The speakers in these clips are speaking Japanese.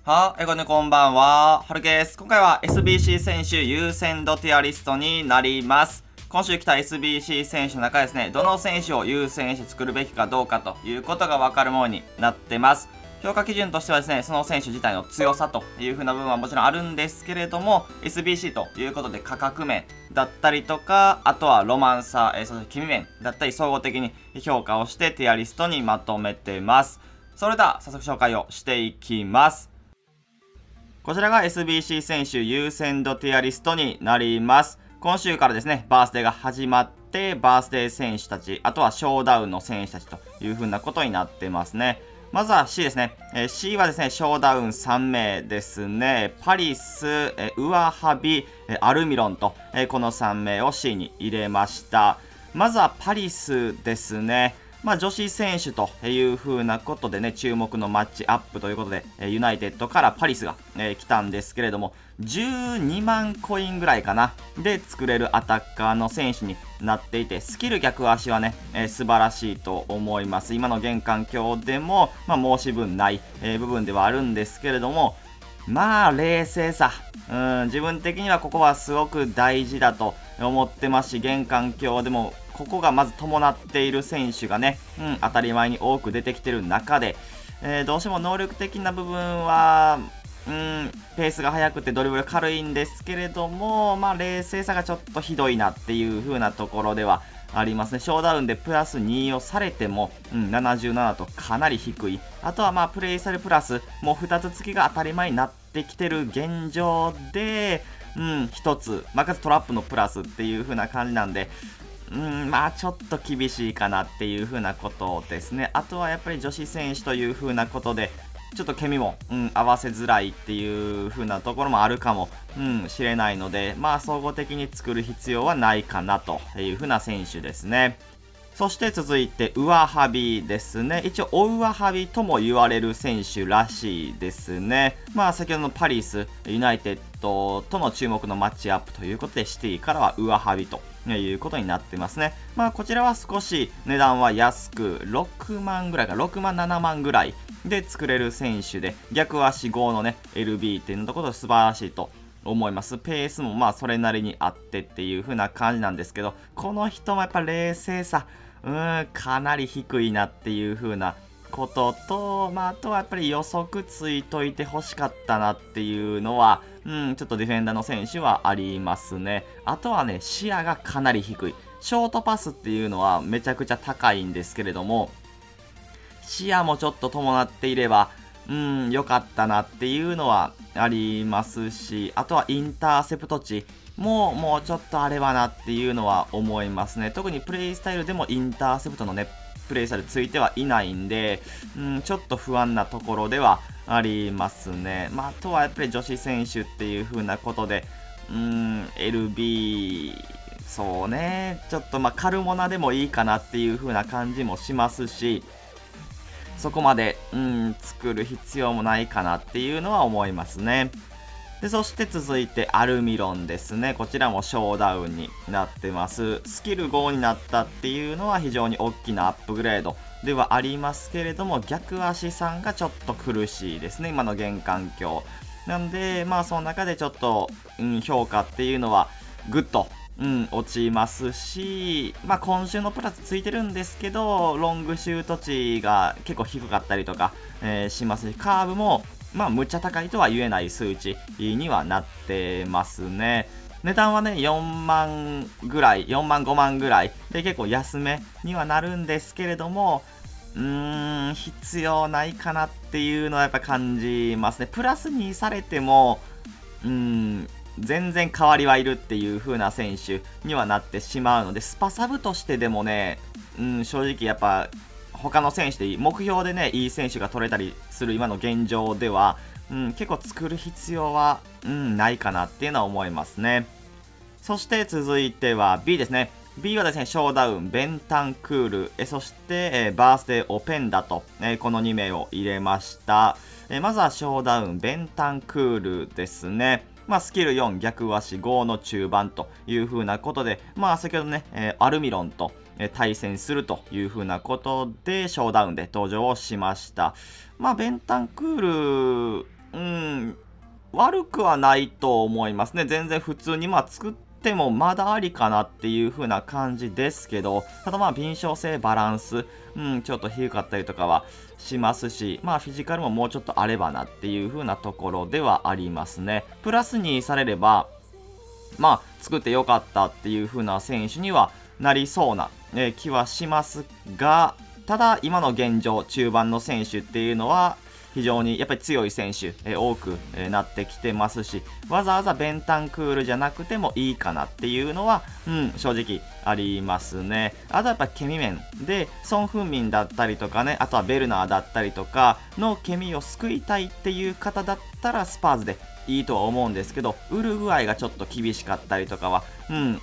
は、こんばんは。はるです。今回は SBC 選手優先度ティアリストになります。今週来た SBC 選手の中ですね、どの選手を優先して作るべきかどうかということがわかるものになってます。評価基準としてはですね、その選手自体の強さという風な部分はもちろんあるんですけれども、SBC ということで価格面だったりとか、あとはロマンサー、そして君面だったり総合的に評価をしてティアリストにまとめてます。それでは早速紹介をしていきます。こちらが SBC 選手優先度ティアリストになります。今週からですね、バースデーが始まって、バースデー選手たち、あとはショーダウンの選手たちという風なことになってますね。まずは C ですね。C はですね、ショーダウン3名ですね。パリス、ウアハビ、アルミロンと、この3名を C に入れました。まずはパリスですね。女子選手という風なことでね、注目のマッチアップということで、ユナイテッドからパリスが、来たんですけれども、12万コインぐらいかな、で作れるアタッカーの選手になっていて、スキル逆足はね、素晴らしいと思います。今の現環境でも、申し分ない、部分ではあるんですけれども、冷静さ。自分的にはここはすごく大事だと思ってますし、現環境でもここがまず伴っている選手がね、当たり前に多く出てきてる中で、どうしても能力的な部分は、ペースが速くてドリブル軽いんですけれども、冷静さがちょっとひどいなっていう風なところではありますね。ショーダウンでプラス2をされても、77とかなり低い。あとはプレイサルプラス、もう2つ付きが当たり前になってきてる現状で、1つ、かつトラップのプラスっていう風な感じなんで、ちょっと厳しいかなっていう風なことですね。あとはやっぱり女子選手という風なことで、ちょっとケミも、合わせづらいっていう風なところもあるかも、しれないので、総合的に作る必要はないかなという風な選手ですね。そして続いて、ウアハビですね。一応、オウアハビとも言われる選手らしいですね。先ほどのパリス、ユナイテッドとの注目のマッチアップということで、シティからはウアハビということになってますね。こちらは少し値段は安く、6万ぐらいか、6万、7万ぐらいで作れる選手で、逆足5のね、LB っていうのところ素晴らしいと思います。ペースもそれなりにあってっていう風な感じなんですけど、この人もやっぱ冷静さ、かなり低いなっていう風なことと、あとはやっぱり予測ついといて欲しかったなっていうのは、ちょっとディフェンダーの選手はありますね。あとはね、視野がかなり低い。ショートパスっていうのはめちゃくちゃ高いんですけれども、視野もちょっと伴っていれば、良かったなっていうのはありますし、あとはインターセプト値もうちょっとあればなっていうのは思いますね。特にプレイスタイルでもインターセプトのね、プレイスタイルついてはいないんで、ちょっと不安なところではありますね。あとはやっぱり女子選手っていう風なことで、LB、そうね、ちょっとカルモナでもいいかなっていう風な感じもしますし、そこまで、作る必要もないかなっていうのは思いますね。で、そして続いてアルミロンですね。こちらもショーダウンになってます。スキル5になったっていうのは非常に大きなアップグレードではありますけれども、逆足さんがちょっと苦しいですね。今の現環境。なんで、その中でちょっと、評価っていうのはぐっと落ちますし、今週のプラスついてるんですけど、ロングシュート値が結構低かったりとか、しますし、カーブも、むっちゃ高いとは言えない数値にはなってますね。値段はね、4万ぐらい、4万5万ぐらいで結構安めにはなるんですけれども、必要ないかなっていうのはやっぱ感じますね。プラスにされても、全然変わりはいるっていう風な選手にはなってしまうので、スパサブとしてでもね、正直やっぱ他の選手で目標でね、いい選手が取れたりする今の現状では、結構作る必要は、ないかなっていうのは思いますね。そして続いては B ですね。B はですね、ショーダウン、ベンタンクール、そして、バースデーオペンダと、この2名を入れました。まずはショーダウン、ベンタンクールですね。スキル4、逆足5の中盤という風なことで、先ほどね、アルミロンと、対戦するという風なことで、ショーダウンで登場をしました。ベンタンクール、悪くはないと思いますね。全然普通に作ってもまだありかなっていう風な感じですけど、ただ敏捷性バランス、ちょっと低かったりとかはしますし、フィジカルももうちょっとあればなっていう風なところではありますね。プラスにされれば、作ってよかったっていう風な選手にはなりそうな、気はしますが、ただ今の現状、中盤の選手っていうのは非常にやっぱり強い選手、多く、なってきてますし、わざわざベンタンクールじゃなくてもいいかなっていうのは、正直ありますね。あとはやっぱケミ面で、ソン・フンミンだったりとかね、あとはベルナーだったりとかのケミを救いたいっていう方だったらスパーズでいいとは思うんですけど、ウルグアイがちょっと厳しかったりとかは、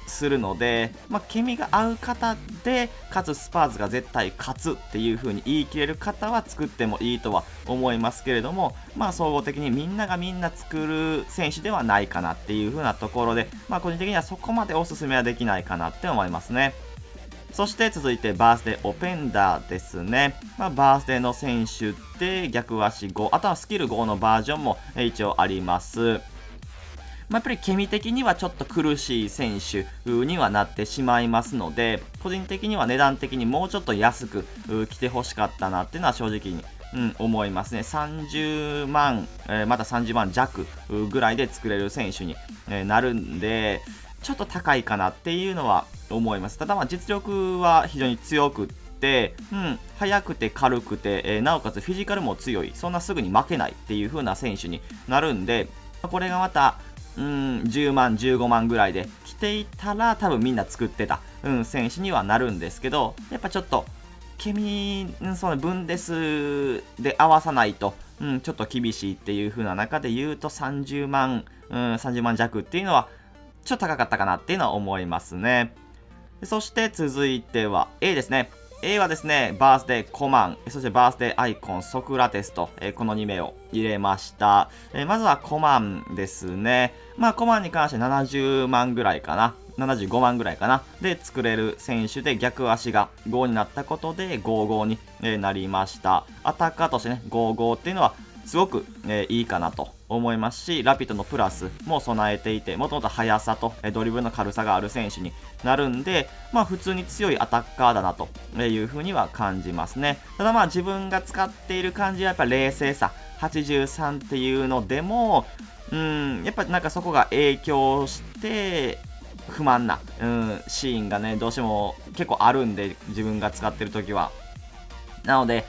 するので、ケミが合う方で、かつスパーズが絶対勝つっていう風に言い切れる方は作ってもいいとは思いますけれども、総合的にみんながみんな作る選手ではないかなっていう風なところで、個人的にはそこまでおすすめはできないかなって思いますね。そして続いてバースデーオペンダーですね。バースデーの選手で逆足5、あとはスキル5のバージョンも一応あります。やっぱりケミ的にはちょっと苦しい選手にはなってしまいますので、個人的には値段的にもうちょっと安く来てほしかったなっていうのは正直に思いますね。30万、また30万弱ぐらいで作れる選手になるんで、ちょっと高いかなっていうのは思います。ただ実力は非常に強くって、速くて軽くて、なおかつフィジカルも強い、そんなすぐに負けないっていう風な選手になるんで、これがまた、10万、15万ぐらいで来ていたら多分みんな作ってた、選手にはなるんですけど、やっぱちょっと、ケミ、そのブンデスで合わさないと、ちょっと厳しいっていう風な中で言うと30万、30万弱っていうのは、ちょっと高かったかなっていうのは思いますね。そして続いては A ですね。A はですね、バースデーコマン、そしてバースデーアイコン、ソクラテスと、この2名を入れました。まずはコマンですね。コマンに関して70万ぐらいかな。75万ぐらいかな。で、作れる選手で逆足が5になったことで55になりました。アタッカーとしてね、55っていうのはすごく、いいかなと思いますし、ラピッドのプラスも備えていて、もともと速さと、ドリブルの軽さがある選手になるんで、普通に強いアタッカーだなというふうには感じますね。ただ自分が使っている感じはやっぱ冷静さ、83っていうのでも、やっぱなんかそこが影響して、不満な、シーンがね、どうしても結構あるんで、自分が使ってる時は。なので、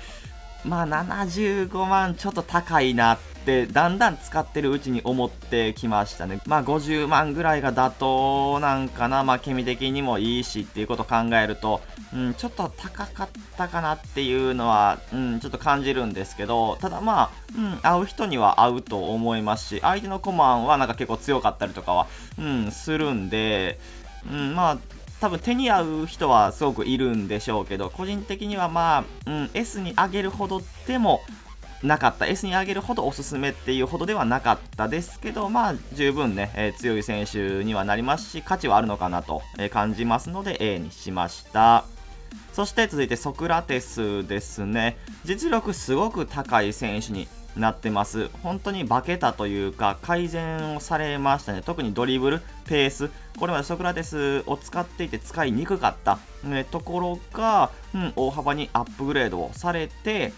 75万ちょっと高いなってだんだん使ってるうちに思ってきましたね。50万ぐらいが妥当なんかな。ケミ的にもいいしっていうことを考えると、ちょっと高かったかなっていうのは、ちょっと感じるんですけど、ただ合う人には合うと思いますし、相手のコマンはなんか結構強かったりとかは、するんで、多分手に合う人はすごくいるんでしょうけど、個人的にはS に上げるほどでもなかった。S に上げるほどおすすめっていうほどではなかったですけど、十分ね、強い選手にはなりますし、価値はあるのかなと感じますので A にしました。そして続いてソクラテスですね。実力すごく高い選手になってます。本当に化けたというか改善をされましたね。特にドリブル、ペース、これまでソクラテスを使っていて使いにくかった、ところが、大幅にアップグレードをされて、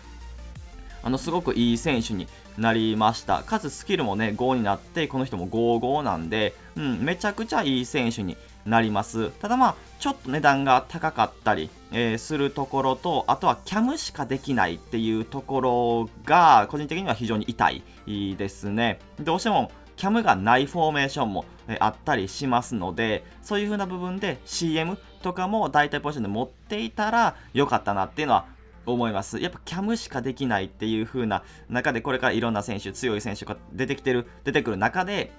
すごくいい選手になりました。かつスキルもね、5になって、この人も5-5なんで、めちゃくちゃいい選手になります。ただちょっと値段が高かったり、するところと、あとはキャムしかできないっていうところが、個人的には非常に痛いですね。どうしても、キャムがないフォーメーションもあったりしますので、そういう風な部分で CM とかも大体ポジションで持っていたら良かったなっていうのは思います。やっぱキャムしかできないっていう風な中で、これからいろんな選手、強い選手が出てくる中で、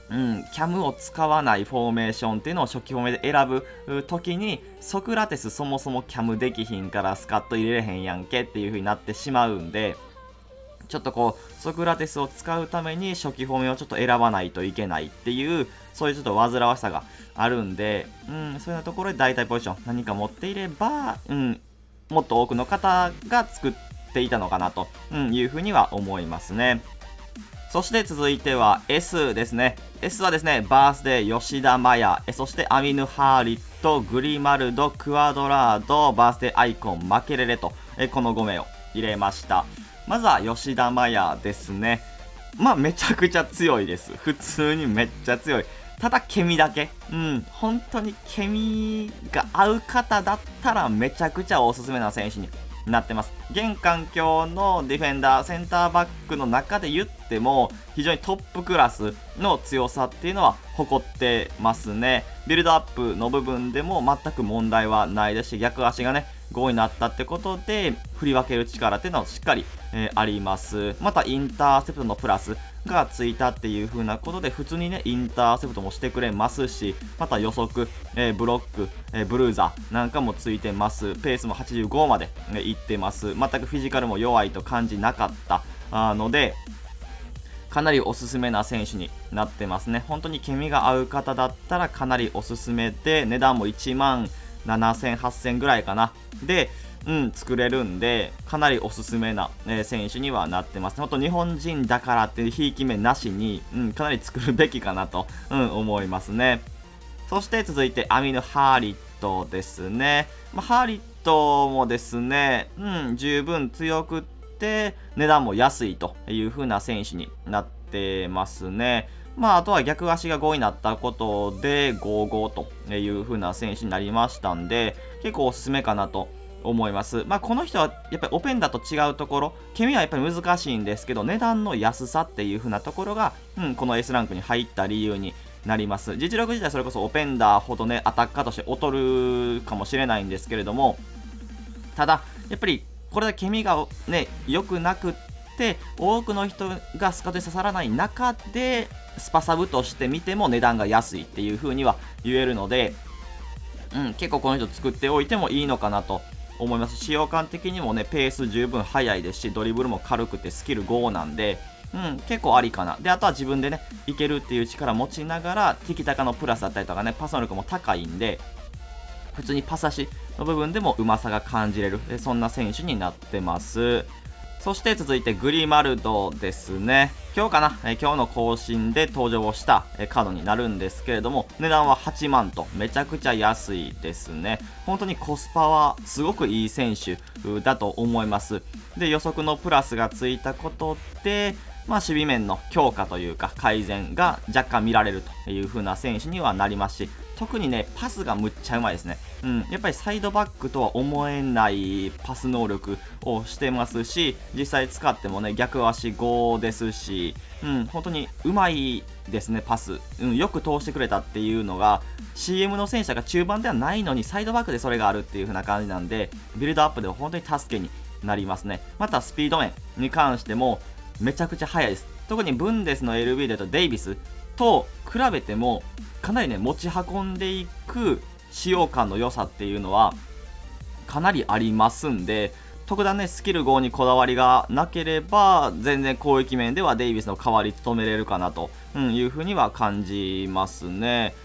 キャムを使わないフォーメーションっていうのを初期フォーメで選ぶ時に、ソクラテスそもそもキャムできひんからスカット入れれへんやんけっていう風になってしまうんで、ちょっとソクラテスを使うために初期フォーメをちょっと選ばないといけないっていう、そういうちょっと煩わしさがあるんで、そういうようなところで大体ポジション何か持っていれば、もっと多くの方が作っていたのかなというふうには思いますね。そして続いては S ですね。S はですね、バースデー吉田麻也、そしてアミヌ・ハーリット、グリマルド、クアドラード、バースデーアイコン、マケレレと、この5名を入れました。まずは吉田麻也ですね。めちゃくちゃ強いです。普通にめっちゃ強い。ただケミだけ。本当にケミが合う方だったらめちゃくちゃおすすめな選手になってます。現環境のディフェンダー、センターバックの中で言っても非常にトップクラスの強さっていうのは誇ってますね。ビルドアップの部分でも全く問題はないですし、逆足がね5になったってことで振り分ける力っていうのはしっかり、あります。またインターセプトのプラスがついたっていう風なことで普通にねインターセプトもしてくれますし、また予測、ブロック、ブルーザーなんかもついてます。ペースも85まで、いってます。全くフィジカルも弱いと感じなかったのでかなりおすすめな選手になってますね。本当にケミが合う方だったらかなりおすすめで、値段も1万7000、8000ぐらいかなで、作れるんでかなりおすすめな、選手にはなってます。本当日本人だからっていうひいき目なしに、かなり作るべきかなと、思いますね。そして続いてアミヌ・ハーリットですね。ハーリットもですね、十分強くって値段も安いという風な選手になってますね。あとは逆足が5になったことで55という風な選手になりましたんで、結構おすすめかなと思います。この人はやっぱりオペンダと違うところ、ケミはやっぱり難しいんですけど、値段の安さっていう風なところが、この S ランクに入った理由になります。実力自体それこそオペンダーほどねアタッカーとして劣るかもしれないんですけれども、ただやっぱりこれだけケミがね良くなくって多くの人がスカートに刺さらない中でスパサブとして見ても値段が安いっていう風には言えるので、結構この人作っておいてもいいのかなと思います。使用感的にもねペース十分速いですし、ドリブルも軽くてスキル5なんで、結構ありかな。であとは自分でねいけるっていう力持ちながらティキタカのプラスだったりとかね、パス能力も高いんで普通にパス足の部分でもうまさが感じれる、そんな選手になってます。そして続いてグリマルドですね。今日かな、今日の更新で登場をしたカードになるんですけれども、値段は8万とめちゃくちゃ安いですね。本当にコスパはすごくいい選手だと思います。で予測のプラスがついたことで守備面の強化というか改善が若干見られるという風な選手にはなりますし、特にねパスがむっちゃうまいですね。やっぱりサイドバックとは思えないパス能力をしてますし、実際使ってもね逆足5ですし、本当にうまいですねパス、よく通してくれたっていうのが CM の戦車が中盤ではないのにサイドバックでそれがあるっていう風な感じなんで、ビルドアップでは本当に助けになりますね。またスピード面に関してもめちゃくちゃ速いです。特にブンデスの LB でとデイビスと比べてもかなりね持ち運んでいく使用感の良さっていうのはかなりありますんで、特段ねスキル5にこだわりがなければ全然攻撃面ではデイビスの代わり務めれるかなというふうには感じますね。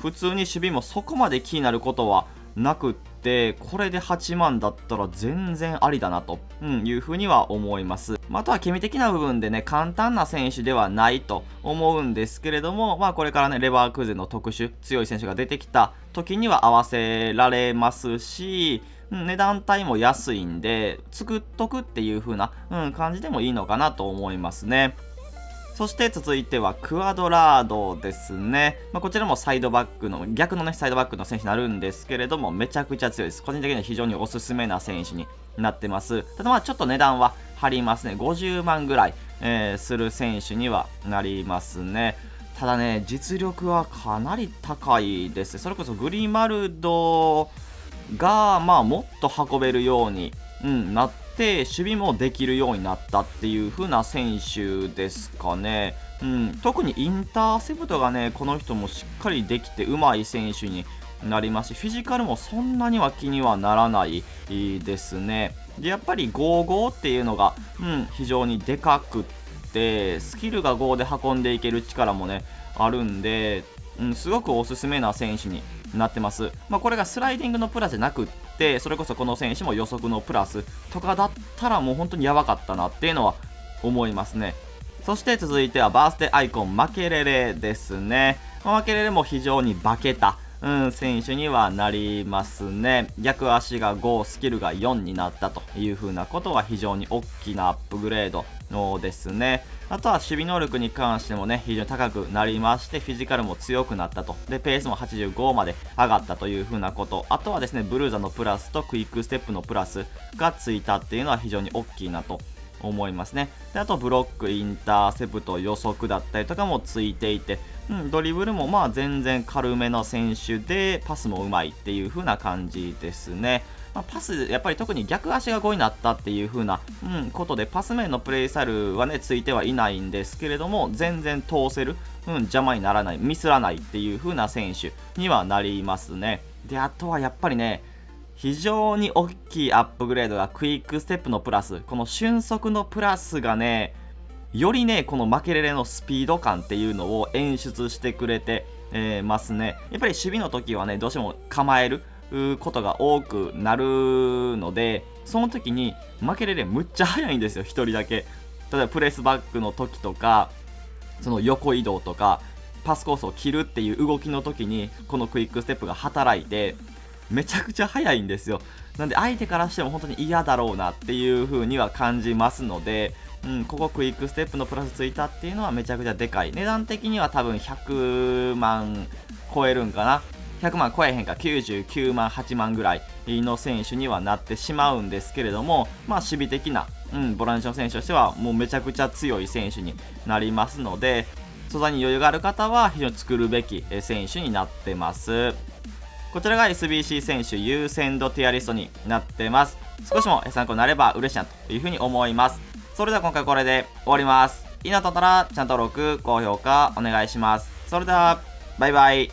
普通に守備もそこまで気になることはなくって、これで8万だったら全然ありだなというふうには思います。あとはケミ的な部分でね簡単な選手ではないと思うんですけれども、これからねレバークーゼンの特殊強い選手が出てきた時には合わせられますし、値段帯も安いんで作っとくっていう風な、感じでもいいのかなと思いますね。そして続いてはクアドラードですね。こちらもサイドバックの逆のねサイドバックの選手になるんですけれども、めちゃくちゃ強いです。個人的には非常におすすめな選手になってます。ただちょっと値段は張りますね。50万ぐらい、する選手にはなりますね。ただね実力はかなり高いです。それこそグリマルドがもっと運べるように、なって守備もできるようになったっていう風な選手ですかね。特にインターセプトがねこの人もしっかりできて上手い選手になりますし、フィジカルもそんなには気にはならないですね。でやっぱり5-5っていうのが、非常にでかくってスキルが5で運んでいける力もねあるんで、すごくおすすめな選手になってます。これがスライディングのプラスじゃなくって、それこそこの選手も予測のプラスとかだったらもう本当にやばかったなっていうのは思いますね。そして続いてはバースデーアイコンマケレレですね。マケレレも非常に化けた、選手にはなりますね。逆足が5、スキルが4になったという風なことは非常に大きなアップグレードのですね。あとは守備能力に関してもね、非常に高くなりまして、フィジカルも強くなったと。で、ペースも85まで上がったという風なこと。あとはですね、ブルーザのプラスとクイックステップのプラスがついたっていうのは非常に大きいなと思いますね。で、あとブロック、インターセプト、予測だったりとかもついていて、ドリブルもまあ全然軽めの選手で、パスもうまいっていう風な感じですね。パス、やっぱり特に逆足が5になったっていう風な、ことで、パス面のプレイスタイルはね、ついてはいないんですけれども、全然通せる、邪魔にならない、ミスらないっていう風な選手にはなりますね。で、あとはやっぱりね、非常に大きいアップグレードがクイックステップのプラス、この俊足のプラスがね、よりね、このマケレレのスピード感っていうのを演出してくれて、ますね。やっぱり守備の時はね、どうしても構えることが多くなるので、その時にマケレレむっちゃ速いんですよ、1人だけ。例えばプレスバックの時とか、その横移動とか、パスコースを切るっていう動きの時に、このクイックステップが働いて、めちゃくちゃ速いんですよ。なんで相手からしても本当に嫌だろうなっていう風には感じますので、ここクイックステップのプラスついたっていうのはめちゃくちゃでかい。値段的には多分100万超えるんかな。100万超えへんか、99万、8万ぐらいの選手にはなってしまうんですけれども、守備的な、ボランチの選手としてはもうめちゃくちゃ強い選手になりますので、素材に余裕がある方は非常に作るべき選手になってます。こちらが SBC 選手優先度ティアリストになってます。少しも参考になれば嬉しいなというふうに思います。それでは今回これで終わります。いいなと思ったらチャンネル登録、高評価お願いします。それでは、バイバイ。